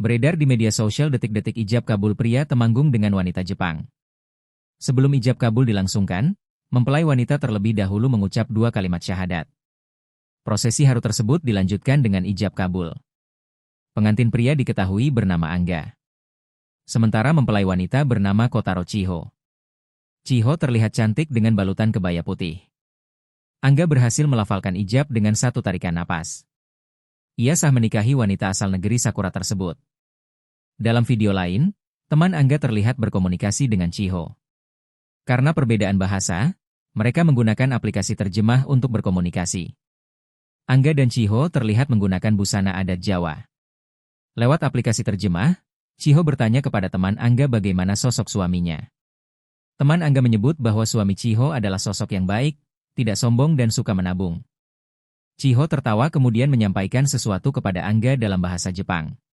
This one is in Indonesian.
Beredar di media sosial detik-detik ijab kabul pria Temanggung dengan wanita Jepang. Sebelum ijab kabul dilangsungkan, mempelai wanita terlebih dahulu mengucap 2 kalimat syahadat. Prosesi haru tersebut dilanjutkan dengan ijab kabul. Pengantin pria diketahui bernama Angga. Sementara mempelai wanita bernama Kotaro Chiho. Chiho terlihat cantik dengan balutan kebaya putih. Angga berhasil melafalkan ijab dengan 1 tarikan napas. Ia sah menikahi wanita asal negeri Sakura tersebut. Dalam video lain, teman Angga terlihat berkomunikasi dengan Chiho. Karena perbedaan bahasa, mereka menggunakan aplikasi terjemah untuk berkomunikasi. Angga dan Chiho terlihat menggunakan busana adat Jawa. Lewat aplikasi terjemah, Chiho bertanya kepada teman Angga bagaimana sosok suaminya. Teman Angga menyebut bahwa suami Chiho adalah sosok yang baik, tidak sombong dan suka menabung. Chiho tertawa kemudian menyampaikan sesuatu kepada Angga dalam bahasa Jepang.